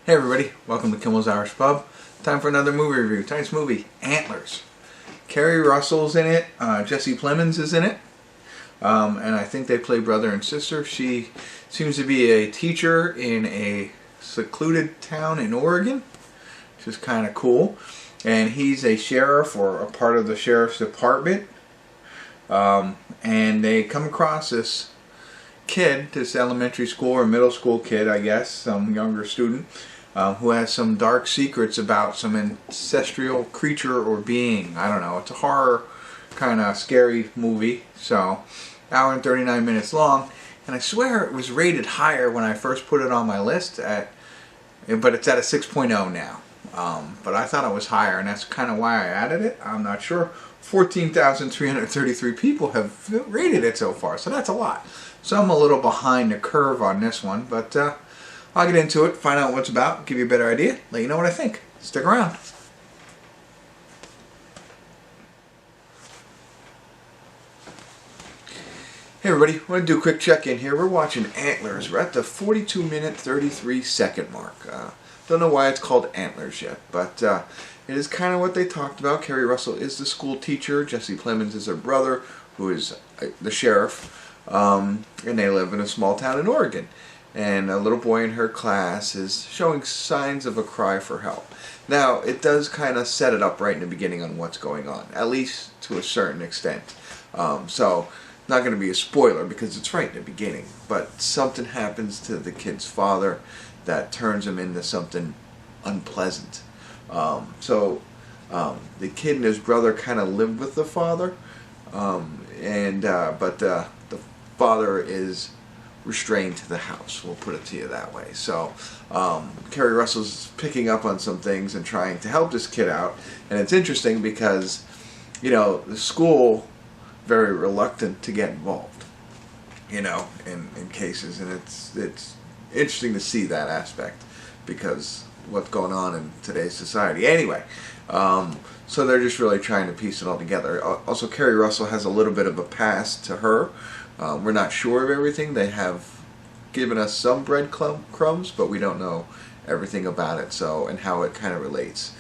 Hey everybody, welcome to Kimmel's Irish Pub. Time for another movie review. Tonight's movie, Antlers. Keri Russell's in it, Jesse Plemons is in it, and I think they play brother and sister. She seems to be a teacher in a secluded town in Oregon, which is kind of cool. And he's a sheriff or a part of the sheriff's department, and they come across this kid, this elementary school or middle school kid, I guess, some younger student, who has some dark secrets about some ancestral creature or being. I don't know. It's a horror kind of scary movie. So, hour and 39 minutes long. And I swear it was rated higher when I first put it on my list, but it's at a 6.0 now. But I thought it was higher, and that's kind of why I added it. I'm not sure. 14,333 people have rated it so far, so that's a lot. So I'm a little behind the curve on this one, but I'll get into it, find out what it's about, give you a better idea, let you know what I think. Stick around. Hey everybody, I want to do a quick check-in here. We're watching Antlers. We're at the 42-minute, 33-second mark. Don't know why it's called Antlers yet, but it is kind of what they talked about. Keri Russell is the school teacher. Jesse Plemons is her brother, who is the sheriff, and they live in a small town in Oregon. And a little boy in her class is showing signs of a cry for help. Now, it does kind of set it up right in the beginning on what's going on, at least to a certain extent. So, not going to be a spoiler because it's right in the beginning, but something happens to the kid's father that turns him into something unpleasant. The kid and his brother kind of live with the father, but the father is restrained to the house. We'll put it to you that way. So Keri Russell's picking up on some things and trying to help this kid out, and it's interesting because, you know, the school very reluctant to get involved, you know, in cases, and it's interesting to see that aspect because what's going on in today's society. Anyway, so they're just really trying to piece it all together. Also, Keri Russell has a little bit of a past to her. We're not sure of everything. They have given us some breadcrumbs, but we don't know everything about it, and how it kind of relates.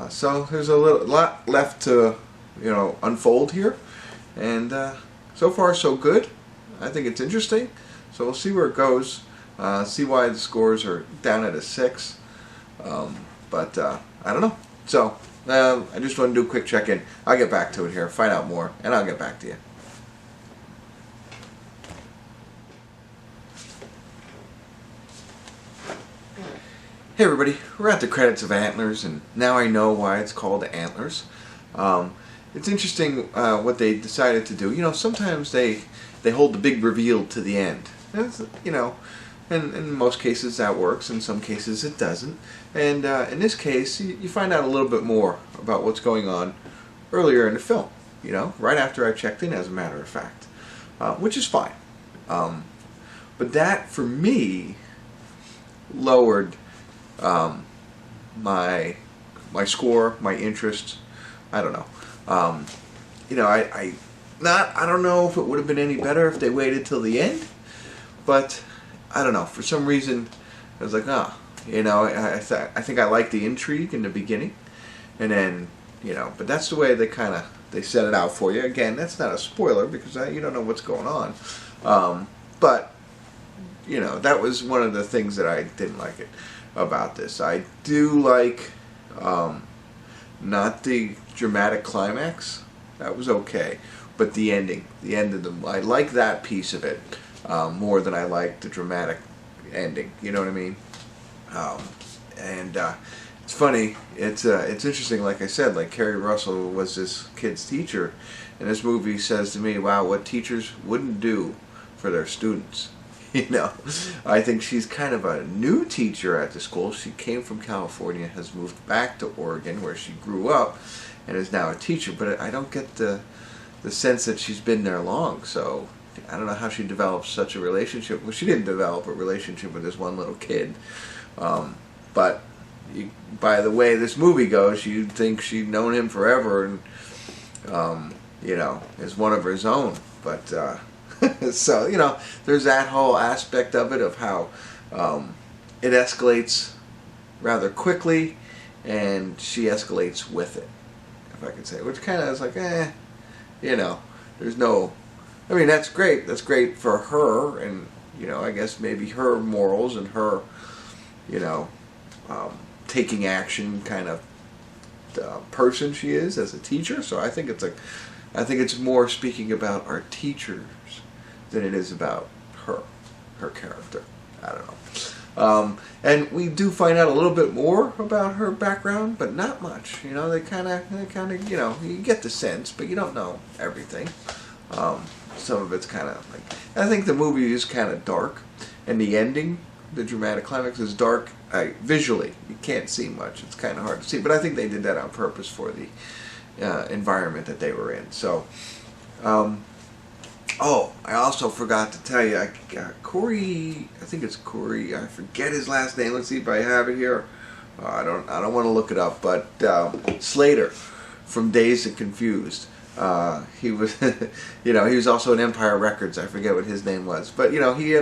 So there's a lot left to, you know, unfold here, and so far so good. I think it's interesting. So we'll see where it goes. See why the scores are down at a 6. But I don't know. So I just want to do a quick check-in. I'll get back to it here, find out more, and I'll get back to you. Hey everybody, we're at the credits of Antlers, and now I know why it's called Antlers. It's interesting what they decided to do. You know, sometimes they hold the big reveal to the end. You know, and in most cases that works, in some cases it doesn't. And in this case, you find out a little bit more about what's going on earlier in the film, you know, right after I checked in, as a matter of fact, which is fine. But that, for me, lowered my score, my interest. I don't know. You know, I don't know if it would have been any better if they waited till the end, but I don't know. For some reason, I was like, you know, I think I like the intrigue in the beginning, and then, you know, but that's the way they set it out for you. Again, that's not a spoiler because you don't know what's going on. But you know, that was one of the things that I didn't like it about this. I do like not the dramatic climax. That was okay, but the ending, I like that piece of it more than I like the dramatic ending. You know what I mean? It's funny. It's interesting. Like I said, like Keri Russell was this kid's teacher, and this movie says to me, "Wow, what teachers wouldn't do for their students." You know, I think she's kind of a new teacher at the school. She came from California, has moved back to Oregon, where she grew up, and is now a teacher. But I don't get the sense that she's been there long. So I don't know how she developed such a relationship. Well, she didn't develop a relationship with this one little kid. But by the way this movie goes, you'd think she'd known him forever and, you know, is one of his own. But so, you know, there's that whole aspect of it, of how it escalates rather quickly, and she escalates with it, if I could say. Which kind of is like, you know, there's no. I mean, that's great. That's great for her, and you know, I guess maybe her morals and her, you know, taking action kind of person she is as a teacher. So I think it's more speaking about our teachers than it is about her character. I don't know. And we do find out a little bit more about her background, but not much. You know, they kind of, you know, you get the sense, but you don't know everything. Some of it's kind of like, I think the movie is kind of dark, and the ending, the dramatic climax, is dark. Visually, you can't see much. It's kind of hard to see, but I think they did that on purpose for the environment that they were in. So, oh, I also forgot to tell you, Corey, I think it's Corey, I forget his last name. Let's see if I have it here. I don't want to look it up, but Slater from Dazed and Confused. He was, you know, he was also in Empire Records. I forget what his name was, but you know, he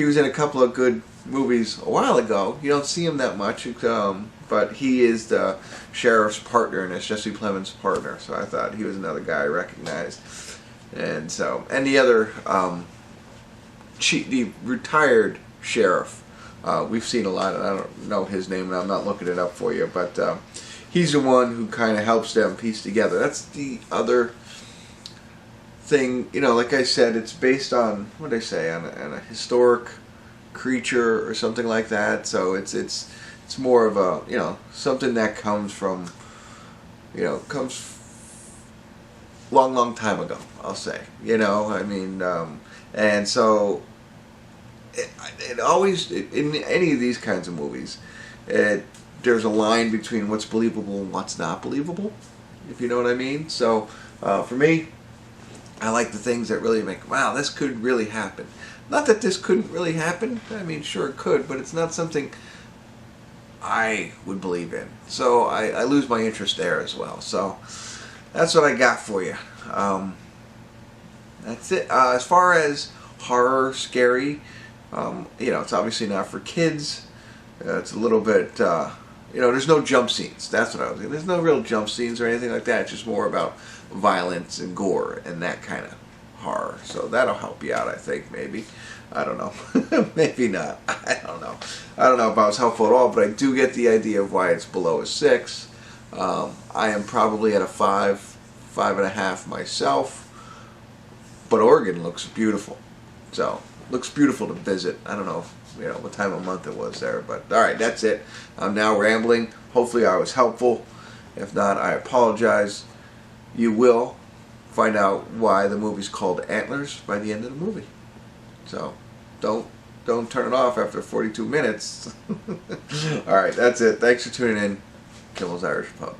was in a couple of good movies a while ago. You don't see him that much, but he is the sheriff's partner, and it's Jesse Plemons' partner. So I thought he was another guy I recognized. And so, and the other, the retired sheriff, we've seen a lot, and I don't know his name, and I'm not looking it up for you, but he's the one who kind of helps them piece together. That's the other thing, you know, like I said, it's based on, what did I say, on a historic creature or something like that, so it's more of a, you know, something that comes from, you know, long time ago, I'll say, you know, I mean, and so it always, in any of these kinds of movies, there's a line between what's believable and what's not believable, if you know what I mean. So for me, I like the things that really make, wow, this could really happen. Not that this couldn't really happen, I mean, sure it could, but it's not something I would believe in. So I lose my interest there as well. So that's what I got for you. That's it. As far as horror, scary, you know, it's obviously not for kids. It's a little bit, you know, there's no jump scenes. That's what I was saying. There's no real jump scenes or anything like that. It's just more about violence and gore and that kind of horror. So that'll help you out, I think, maybe. I don't know. Maybe not. I don't know. I don't know if I was helpful at all, but I do get the idea of why it's below a 6. I am probably at a 5, 5.5 myself. But Oregon looks beautiful. So, looks beautiful to visit. I don't know if, you know, what time of month it was there, but alright, that's it. I'm now rambling. Hopefully I was helpful. If not, I apologize. You will find out why the movie's called Antlers by the end of the movie. So, don't turn it off after 42 minutes. Alright, that's it. Thanks for tuning in. Kimmel's Irish Pub.